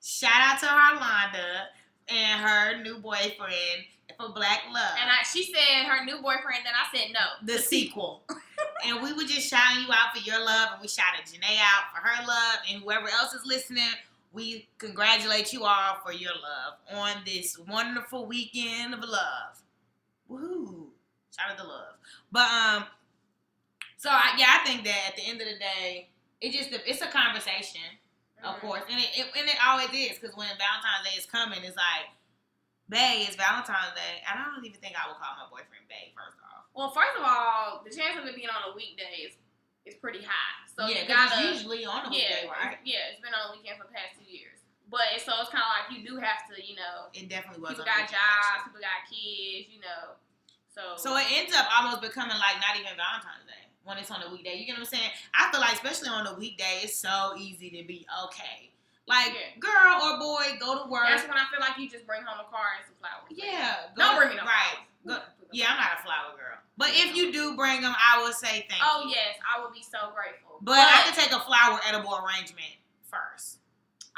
Shout out to Harlonda and her new boyfriend for Black Love. And she said her new boyfriend, then I said no. The sequel. And we were just shouting you out for your love, and we shouted Janae out for her love, and whoever else is listening, we congratulate you all for your love on this wonderful weekend of love. Woohoo. Shout out to love. But, so I think that at the end of the day, it's a conversation, of course, and it always is, because when Valentine's Day is coming, it's like, bae, it's Valentine's Day, and I don't even think I would call my boyfriend bae, first off. Well, first of all, the chance of it being on a weekday is pretty high. So yeah, it's usually on a weekday, right? It's been on a weekend for the past 2 years. But so it's kind of like you do have to, It definitely was. People got jobs, people got kids, So it ends up almost becoming like not even Valentine's Day when it's on a weekday. You get what I'm saying? I feel like especially on a weekday, it's so easy to be okay. Like, girl or boy, go to work. That's when I feel like you just bring home a car and some flowers. Yeah. Don't bring me no flowers. Yeah, I'm not a flower girl. But if you do bring them, I will say thank you. Oh, yes. I will be so grateful. But I can take a flower edible arrangement first.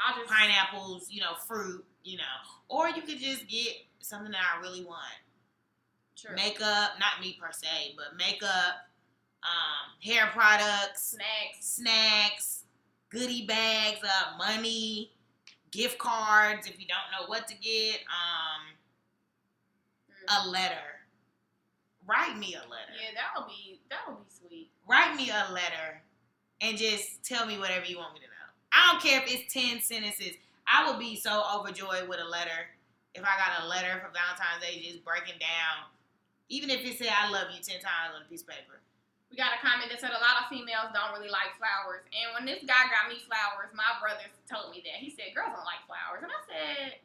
I'll just... Pineapples, fruit, Or you could just get something that I really want. True. Makeup, not me per se, but makeup, hair products. Snacks. Goodie bags, money, gift cards if you don't know what to get, a letter. Write me a letter. Yeah, that would be sweet. Write me a letter and just tell me whatever you want me to know. I don't care if it's 10 sentences. I would be so overjoyed with a letter if I got a letter for Valentine's Day just breaking down, even if it said I love you 10 times on a piece of paper. We got a comment that said a lot of females don't really like flowers. And when this guy got me flowers, my brother told me that. He said, girls don't like flowers. And I said,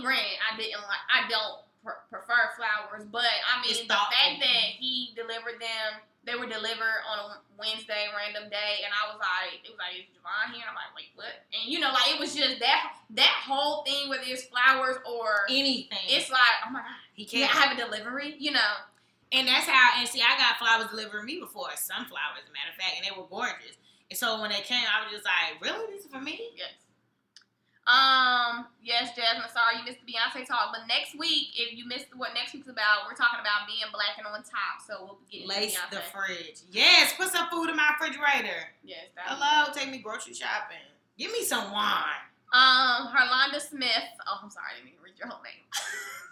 granted, I don't prefer flowers. But, the fact that he delivered them, they were delivered on a Wednesday, random day. And I was like, is Javon here? And I'm like, wait, what? And, it was just that whole thing, whether it's flowers or anything. It's like, oh, my God. He can't have a delivery, And that's how, I got flowers delivered to me before, sunflowers, as a matter of fact, and they were gorgeous. And so when they came, I was just like, really? These are for me? Yes. Yes, Jasmine, sorry you missed the Beyonce talk. But next week, if you missed what next week's about, we're talking about being black and on top. So we'll be getting Lace Beyonce. The fridge. Yes, put some food in my refrigerator. Yes. Hello, take me grocery shopping. Give me some wine. Harlonda Smith. Oh, I'm sorry, I didn't even read your whole name.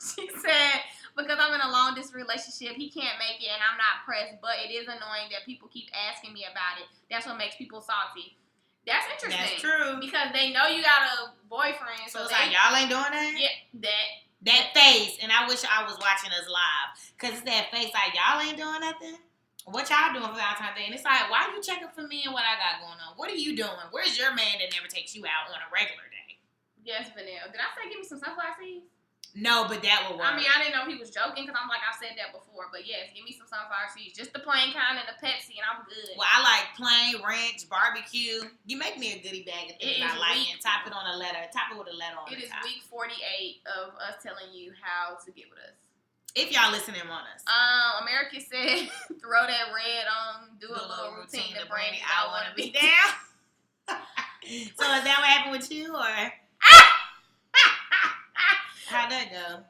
She said, because I'm in a long distance relationship, he can't make it and I'm not pressed, but it is annoying that people keep asking me about it. That's what makes people salty. That's interesting. That's true. Because they know you got a boyfriend. So it's like, y'all ain't doing that? Yeah, that face. And I wish I was watching us live. Because it's that face like, y'all ain't doing nothing? What y'all doing for Valentine's Day? And it's like, why are you checking for me and what I got going on? What are you doing? Where's your man that never takes you out on a regular day? Yes, Vanille. Did I say give me some sunflower seeds? No, but that will work. I didn't know he was joking because I've said that before. But yes, give me some sunflower seeds. Just the plain kind and the Pepsi and I'm good. Well, I like plain, ranch, barbecue. You make me a goodie bag of things I like and top it on a letter. Top it with a letter on it. It is week 48 of us telling you how to get with us. If y'all listening on us. America said, throw that red on, do a little routine to Brandy. I want to be down. So is that what happened with you or? How'd that go?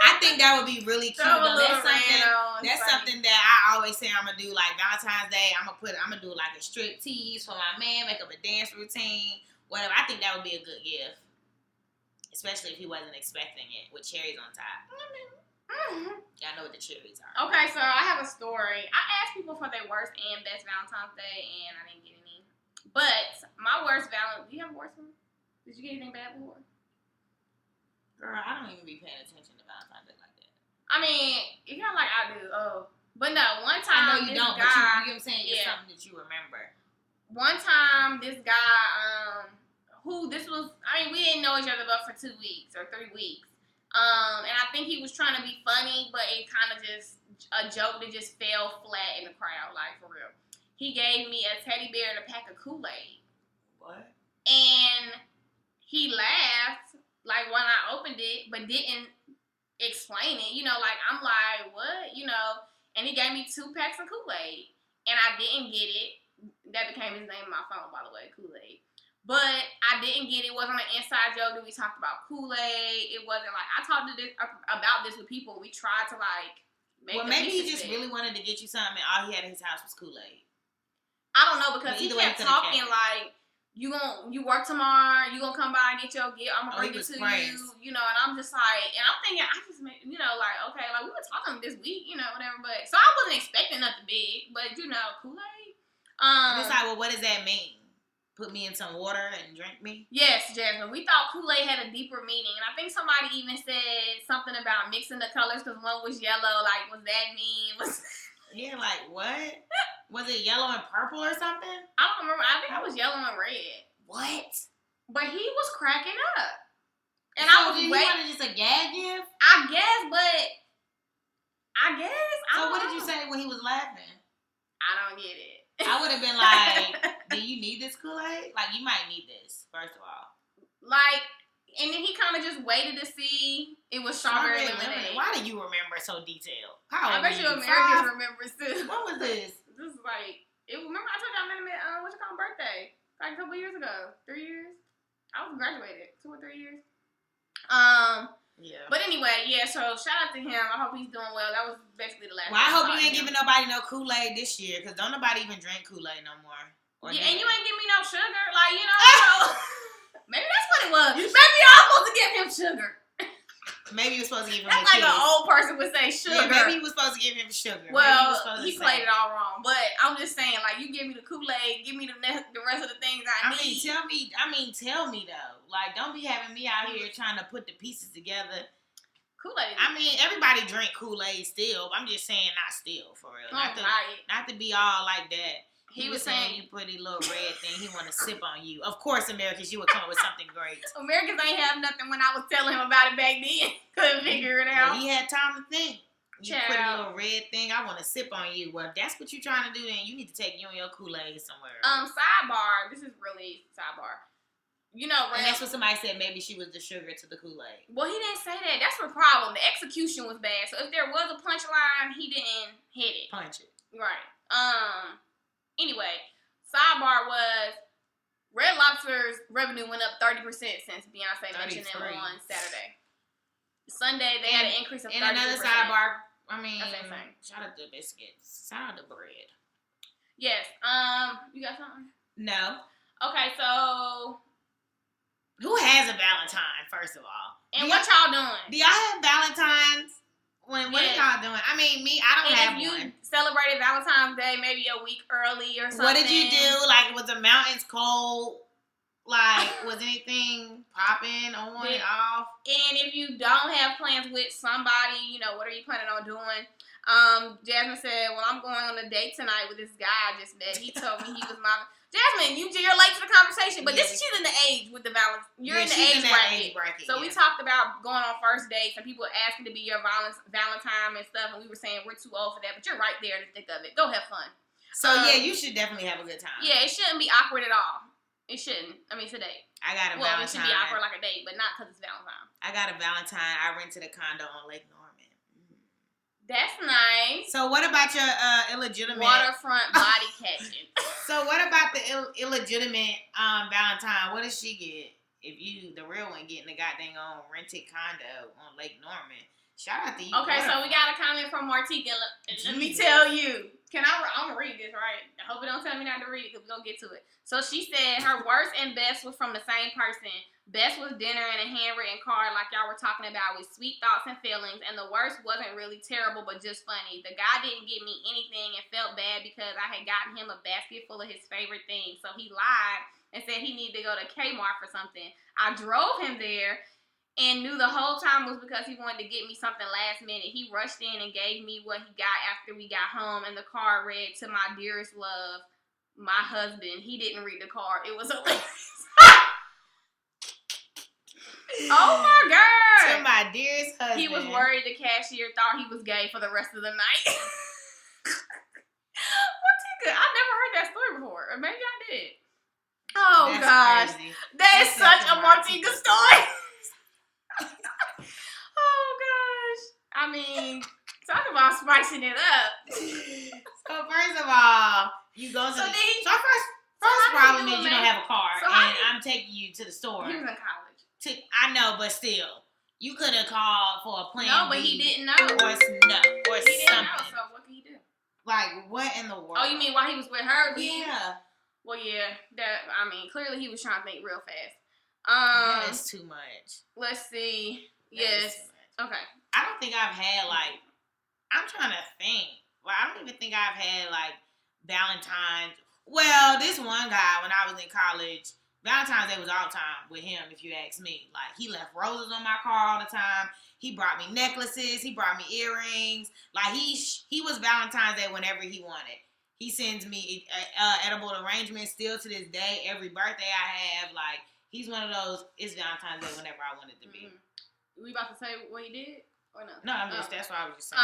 I think that would be really cute. That's something that I always say I'm gonna do. Like Valentine's Day, I'm gonna do like a strip tease for my man, make up a dance routine, whatever. I think that would be a good gift, especially if he wasn't expecting it with cherries on top. Y'all know what the cherries are. Okay, so I have a story. I asked people for their worst and best Valentine's Day, and I didn't get any. But my worst Valentine's. Do you have a worst one? Did you get anything bad before? Girl, I don't even be paying attention to Valentine's Day like that. It's kind of like I do. But no, one time I know you don't, guy, but you know what I'm saying? It's something that you remember. One time, this guy, we didn't know each other but for 2 weeks or 3 weeks. And I think he was trying to be funny, but it kind of just, a joke that just fell flat in the crowd, like for real. He gave me a teddy bear and a pack of Kool-Aid. What? And he laughed, like, when I opened it, but didn't explain it. Like, I'm like, what? And he gave me 2 packs of Kool-Aid. And I didn't get it. That became his name on my phone, by the way, Kool-Aid. But I didn't get it. It wasn't an inside joke that we talked about Kool-Aid. It wasn't like, I talked about this with people. We tried to like make maybe he just really wanted to get you something and all he had in his house was Kool-Aid. I don't know, because he kept talking like, you work tomorrow, you gonna come by and get your gift, I'm gonna bring it to you, you know, and I'm just like, and I'm thinking, I just made, you know, like, okay, like, we were talking this week, you know, whatever, but, so I wasn't expecting nothing big, but, you know, Kool-Aid. And it's like, well, what does that mean? Put me in some water and drink me? Yes, Jasmine, we thought Kool-Aid had a deeper meaning, and I think somebody even said something about mixing the colors, because one was yellow, like, was that mean? Yeah, like, what? Was it yellow and purple or something? I don't remember. I think it was yellow and red. What? But he was cracking up. And so I was waiting. Did he want just a gag gift? I guess, but So what did you say when he was laughing? I don't get it. I would have been like, do you need this Kool-Aid? Like, you might need this, first of all. Like, and then he kind of just waited to see it was strawberry lemonade. Why do you remember so detailed? I bet you Americans remember too. What was this? This is like, remember I told you I met him at, what you call birthday? Like a couple years ago. 3 years? I was graduated. 2 or 3 years. Yeah. But anyway, yeah, so shout out to him. I hope he's doing well. That was basically the last I hope you ain't giving nobody no Kool-Aid this year, because don't nobody even drink Kool-Aid no more. Yeah, and you ain't give me no sugar. Like, you know, maybe that's what it was. Maybe I was supposed to give him sugar. Maybe you were supposed to give him That's like an old person would say sugar. Yeah, maybe you were supposed to give him sugar. Well, he played it all wrong. But I'm just saying, like, you give me the Kool-Aid, give me the rest of the things I need. Tell me though. Like, don't be having me out here trying to put the pieces together. Kool-Aid. I mean, everybody drink Kool-Aid still. I'm just saying not still, for real. Not to be all like that. He was saying you put a little red thing. He want to sip on you. Of course, Americans, you would come up with something great. Americans ain't have nothing when I was telling him about it back then. Couldn't figure it out. Well, he had time to think. You put a little red thing. I want to sip on you. Well, if that's what you're trying to do, then you need to take you and your Kool-Aid somewhere. Sidebar. This is really sidebar. You know, and that's what somebody said. Maybe she was the sugar to the Kool-Aid. Well, he didn't say that. That's the problem. The execution was bad. So if there was a punchline, he didn't hit it. Punch it. Right. Anyway. Sidebar was Red Lobster's revenue went up 30% since Beyonce mentioned them on Saturday. Sunday they had an increase of 30%. And another sidebar, I mean, shout out to biscuits, shout out to bread. Yes. You got something? No. Okay, so who has a Valentine? First of all, and what y'all doing? Do y'all have Valentines? What are y'all doing? I mean, I don't have one. Celebrated Valentine's Day maybe a week early or something. What did you do? Like, was the mountains cold? Like, was anything popping on and off? And if you don't have plans with somebody, you know, what are you planning on doing? Jasmine said, well, I'm going on a date tonight with this guy I just met. He told me he was my... Jasmine, you're late to the conversation, but she's in the age with the Valentine. You're in the age bracket. So we talked about going on first dates and people asking to be your Valentine and stuff, and we were saying we're too old for that, but you're right there in the thick of it. Go have fun. So you should definitely have a good time. Yeah, it shouldn't be awkward at all. It shouldn't. I mean, it's a date. I got a Valentine. Well, it should be awkward like a date, but not because it's Valentine. I got a Valentine. I rented a condo on Lake Norman. That's nice. So what about your illegitimate waterfront body catching? So what about the illegitimate Valentine? What does she get if you, the real one, getting the goddamn rented condo on Lake Norman? Shout out to you. Okay, so we got a comment from Martika. Let me tell you. I'm going to read this, right? I hope it don't tell me not to read it because we're going to get to it. So she said her worst and best was from the same person. Best was dinner and a handwritten card like y'all were talking about with sweet thoughts and feelings. And the worst wasn't really terrible but just funny. The guy didn't give me anything and felt bad because I had gotten him a basket full of his favorite things. So he lied and said he needed to go to Kmart for something. I drove him there and knew the whole time was because he wanted to get me something last minute. He rushed in and gave me what he got after we got home, and the card read, "To my dearest love, my husband." He didn't read the card. It was hilarious. Oh my God. To my dearest husband. He was worried the cashier thought he was gay for the rest of the night. Martika, I never heard that story before. Or maybe I did. Oh, that's gosh. Crazy. That is such a Martika story. Oh gosh. I mean, talk about spicing it up. So first of all, You go to So our first problem is you don't have a car, and I'm taking you to the store. He was in college. I know, but still. You could have called for a plan No, but B he didn't know. Or he didn't something. Know, so what could he do? Like, what in the world? Oh, you mean while he was with her? Yeah. Well, yeah. Clearly he was trying to think real fast. That's too much. Let's see. Yes. Okay. I don't think I've had, like, I'm trying to think. Well, I don't even think I've had, like, Valentine's. Well, this one guy, when I was in college, Valentine's Day was all time with him, if you ask me. Like, he left roses on my car all the time. He brought me necklaces. He brought me earrings. Like, he was Valentine's Day whenever he wanted. He sends me edible arrangements still to this day. Every birthday I have, like, he's one of those, it's Valentine's Day whenever I want it to be. We about to say what he did? Or no? No, that's what I was just saying.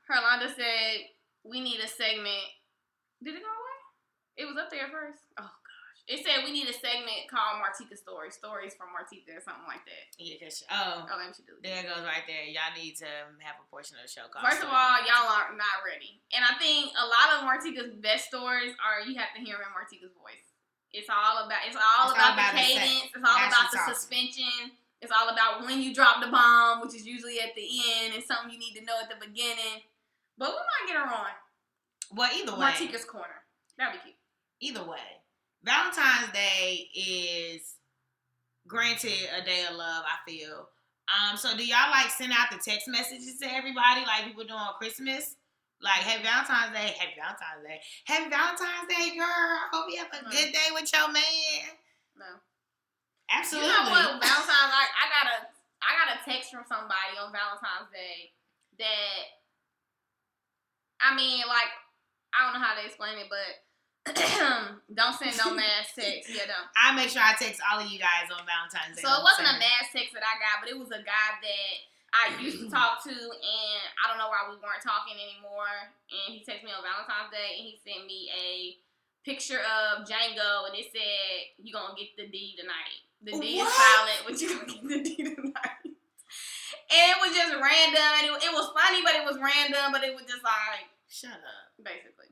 Herlanda said, we need a segment. Did it go away? It was up there first. Oh, gosh. It said we need a segment called Martika Stories. Stories from Martika or something like that. Yeah, because maybe she do. There it goes right there. Y'all need to have a portion of the show called First of all, y'all are not ready. And I think a lot of Martika's best stories are you have to hear in Martika's voice. It's all about the cadence. It's all about the suspension. It's all about when you drop the bomb, which is usually at the end, and something you need to know at the beginning. But we might get her on. Well, either way. Martika's Corner. That'd be cute. Either way. Valentine's Day is granted a day of love, I feel. So do y'all like send out the text messages to everybody like people do on Christmas? Like, happy Valentine's Day, happy Valentine's Day. Happy Valentine's Day, girl. I hope you have a good day with your man. No. Absolutely. You know what? Valentine's, I got a text from somebody on Valentine's Day that, I mean, like, I don't know how to explain it, but don't send no mass text. Yeah, don't. I'll make sure I text all of you guys on Valentine's Day. So it wasn't a mass text that I got, but it was a guy that I used to talk to, and I don't know why we weren't talking anymore. And he texted me on Valentine's Day, and he sent me a picture of Django, and it said, "You gonna get the D tonight." The D is silent, but you gonna get the D tonight. And it was just random. It was funny, but it was random. But it was just like, shut up, basically.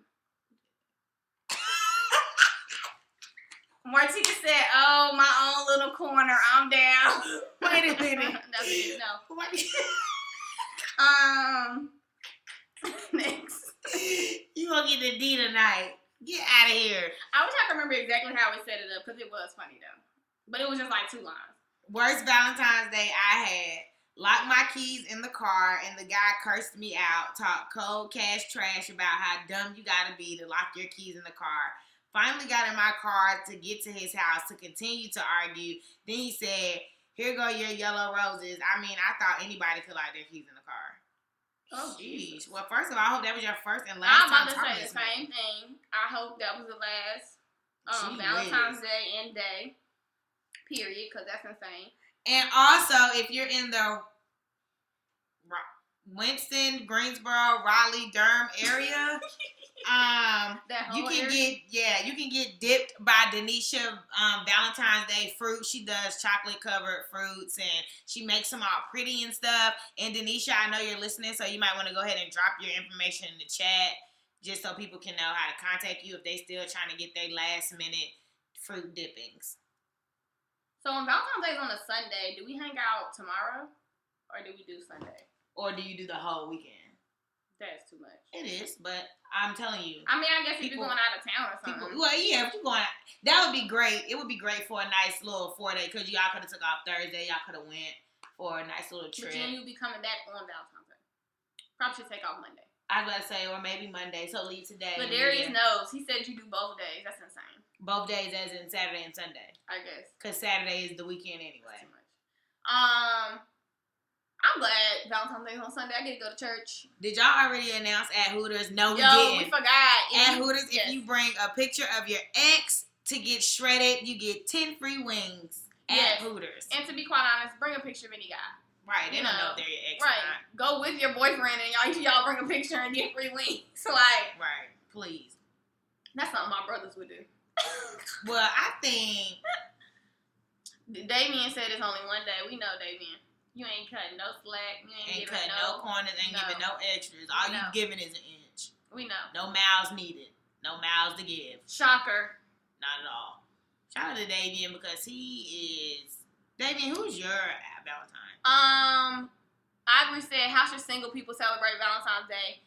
Martika said, "Oh, my own little corner. I'm down." Wait a minute. No. Next. You gonna get the D tonight. Get out of here. I wish I could remember exactly how we set it up because it was funny though. But it was just like 2 lines. Worst Valentine's Day I had. Locked my keys in the car and the guy cursed me out. Talked cold cash trash about how dumb you gotta be to lock your keys in the car. Finally got in my car to get to his house to continue to argue. Then he said, "Here go your yellow roses." I mean, I thought anybody could lock their keys in the car. Oh, jeez. Well, first of all, I hope that was your first and last time. I'm about to say the same thing. I hope that was the last Valentine's Day and day. Period, because that's insane. And also, if you're in the Winston, Greensboro, Raleigh, Durham area, you can get dipped by Denisha Valentine's Day fruit. She does chocolate covered fruits and she makes them all pretty and stuff. And Denisha, I know you're listening, so you might want to go ahead and drop your information in the chat just so people can know how to contact you if they still trying to get their last minute fruit dippings. So on Valentine's Day is on a Sunday. Do we hang out tomorrow or do we do Sunday? Or do you do the whole weekend? That's too much. It is, but I'm telling you. I mean, I guess if you're going out of town or something. If you're going out, that would be great. It would be great for a nice little 4-day, because y'all could have took off Thursday. Y'all could have went for a nice little trip. But then you'll be coming back on Valentine's Day. Probably should take off Monday. I was about to say, or maybe Monday, so leave today. But Darius knows. He said you do both days. That's insane. Both days as in Saturday and Sunday. I guess. Because Saturday is the weekend anyway. That's too much. I'm glad Valentine's Day is on Sunday. I get to go to church. Did y'all already announce at Hooters? No, we didn't. We forgot. At Hooters, if you bring a picture of your ex to get shredded, you get 10 free wings at Hooters. And to be quite honest, bring a picture of any guy. Right, they don't know if they're your ex or not. Go with your boyfriend and y'all bring a picture and get free wings. Like, right, please. That's something my brothers would do. Well, I think Damien said it's only one day. We know, Damien. You ain't cutting no slack. You ain't giving no corners. Ain't giving no extras. All you giving is an inch. We know. No miles needed. No mouths to give. Shocker. Not at all. Shout out to Davian because he is. Davian, who's your Valentine? Ivory said, how should single people celebrate Valentine's Day?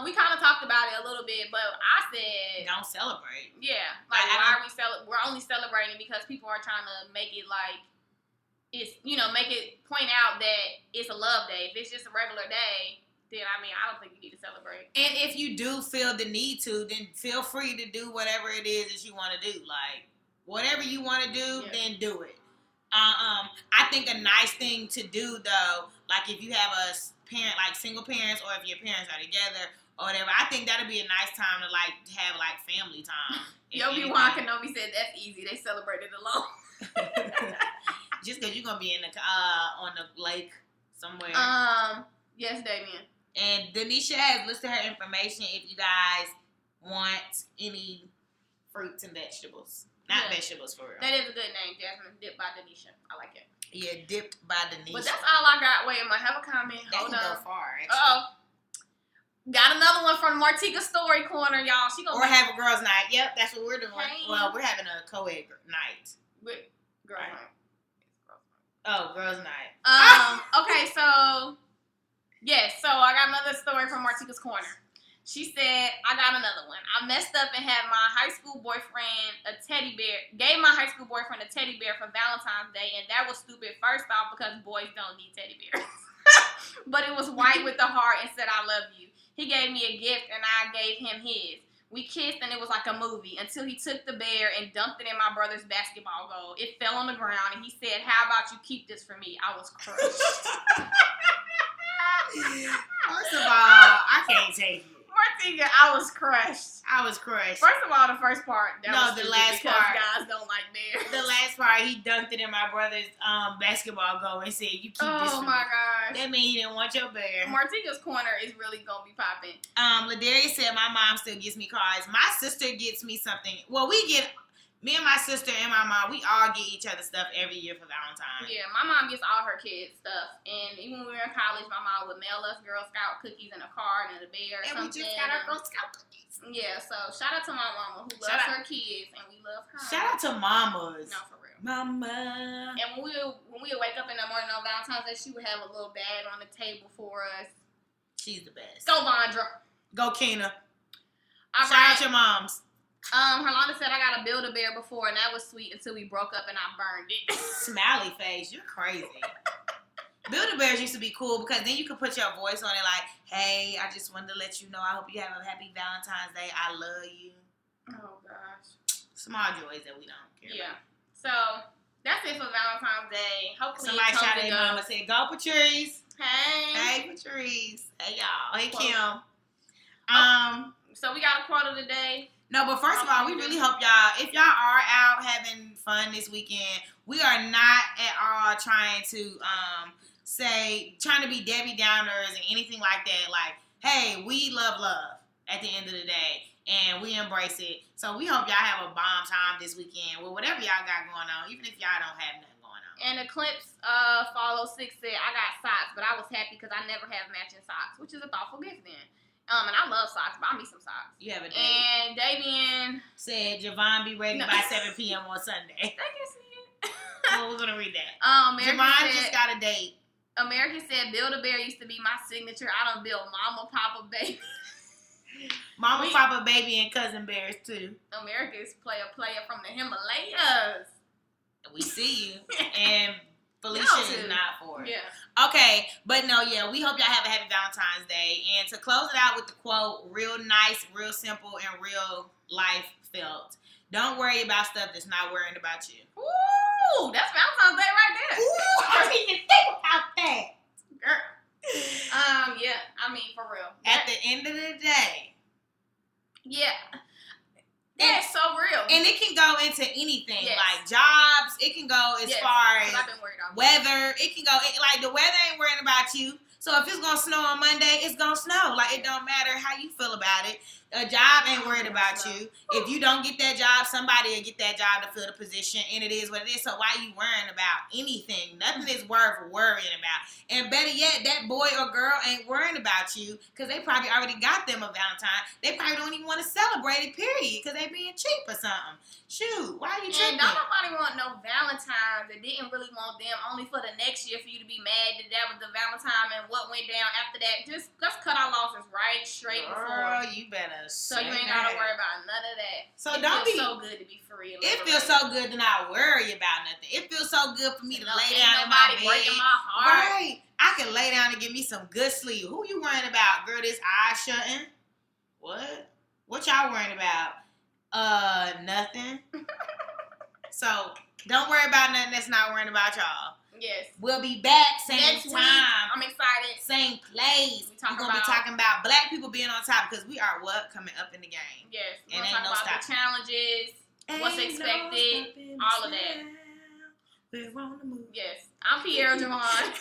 We kind of talked about it a little bit, but I said don't celebrate. Yeah, like why are we we're only celebrating because people are trying to make it like it's make it point out that it's a love day. If it's just a regular day, then I don't think you need to celebrate. And if you do feel the need to, then feel free to do whatever it is that you want to do. Like whatever you want to do, then do it. I think a nice thing to do though, like if you have a parent, like single parents, or if your parents are together or whatever, I think that'd be a nice time to like have like family time. Yobi Wan Kenobi said that's easy. They celebrated alone. Just because you're gonna be in the on the lake somewhere. Yes, Damien. And Denisha has listed her information if you guys want any fruits and vegetables. Not vegetables, for real. That is a good name, Jasmine. Dipped by Denisha. I like it. Yeah, Dipped by Denisha. But that's all I got. Wait, I might have a comment. That Hold can on. go far, actually. Uh-oh. Got another one from Martika Story Corner, y'all. She gonna have a girls' night. Yep, that's what we're doing. Hey. Well, we're having a co-ed night. With girls' night. Oh, girls' night. Okay, so so I got another story from Martika's Corner. She said, I got another one. I messed up and had my high school boyfriend a teddy bear. Gave my high school boyfriend a teddy bear for Valentine's Day, and that was stupid first off because boys don't need teddy bears. But it was white with the heart and said, I love you. He gave me a gift and I gave him his. We kissed and it was like a movie until he took the bear and dumped it in my brother's basketball goal. It fell on the ground and he said, how about you keep this for me? I was crushed. First of all, I can't take it. Martika, I was crushed. First of all, the first part. The last part. Guys don't like bears. The last part, he dunked it in my brother's basketball goal and said, you keep this for me. Oh my gosh. That means he didn't want your bear. Martika's Corner is really going to be popping. Ladaria said, my mom still gives me cards. My sister gets me something. Well, me and my sister and my mom, we all get each other stuff every year for Valentine's. Yeah, my mom gets all her kids stuff. And even when we were in college, my mom would mail us Girl Scout cookies and a card and a bear or something. And we just got our Girl Scout cookies. Yeah, so shout out to my mama who loves her kids and we love her. Shout out to mamas. No, for real. Mama. And when we would wake up in the morning on Valentine's Day, she would have a little bag on the table for us. She's the best. Go, Vondra. Go, Keena. Shout out your moms. Herlanda said I got a Build-A-Bear before, and that was sweet until we broke up and I burned it. Smiley face, you're crazy. Build-A-Bears used to be cool because then you could put your voice on it like, hey, I just wanted to let you know I hope you have a happy Valentine's Day. I love you. Oh, gosh. Small joys that we don't care about. So, that's it for Valentine's Day. Hopefully somebody shouted at mama said, go Patrice. Hey. Hey, Patrice. Hey, y'all. Hey, Kim. So, we got a quote of the day. No, but first of all, we really hope y'all, if y'all are out having fun this weekend, we are not at all trying to trying to be Debbie Downers and anything like that. Like, hey, we love at the end of the day, and we embrace it. So we hope y'all have a bomb time this weekend with whatever y'all got going on, even if y'all don't have nothing going on. And Eclipse Follow 6 said, I got socks, but I was happy because I never have matching socks, which is a thoughtful gift then. And I love socks. Buy me some socks. You have a date. And Davian said, Javon, be ready by 7 p.m. on Sunday. They can see it. Well, we're going to read that. Javon just got a date. American said, Build-A-Bear used to be my signature. I don't build Mama, Papa, Baby. Mama, Papa, Baby, and Cousin Bears, too. America's player from the Himalayas. We see you. And Felicia is not for it. Yeah. Okay, but no, we hope y'all have a happy Valentine's Day. And to close it out with the quote, real nice, real simple, and real life felt. Don't worry about stuff that's not worrying about you. Ooh, that's Valentine's Day right there. Ooh, I didn't even think about that. Girl. Yeah, I mean, for real. At the end of the day. Yeah. That's so real. And it can go into anything. Yes. Like jobs. It can go as far as I've been worried about weather. It can go, like the weather ain't worrying about you. So if it's gonna snow on Monday, it's gonna snow. Like, it don't matter how you feel about it. A job ain't worried about you. If you don't get that job, somebody will get that job to fill the position, and it is what it is. So why you worrying about anything? Nothing is worth worrying about. And better yet, that boy or girl ain't worrying about you because they probably already got them a Valentine. They probably don't even want to celebrate it, period, because they being cheap or something. Shoot, why are you tripping? And don't nobody want no Valentine that didn't really want them, only for the next year for you to be mad that was the Valentine and what went down after that. Just let's cut our losses right straight Girl, before. you better. So you ain't gotta worry about none of that. So it don't feels be so good to be free. It feels so good to not worry about nothing. It feels so good for me to lay down in my bed. Breaking my heart. Right. I can lay down and get me some good sleep. Who you worrying about? Girl, this eye shutting? What? What y'all worrying about? Nothing. So don't worry about nothing that's not worrying about y'all. Yes. We'll be back same next time. Week, I'm excited. Same place. We're gonna be talking about black people being on top because we are coming up in the game. Yes. We're and gonna talk about the challenges, what's expected, all of that. We're on the move. Yes. I'm Pierre Javon.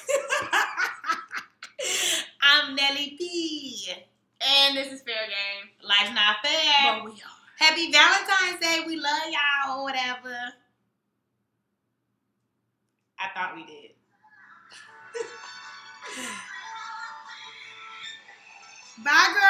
I'm Nelly P. And this is Fair Game. Life's not fair. But we are. Happy Valentine's Day. We love y'all or whatever. I thought we did. Bye, girl.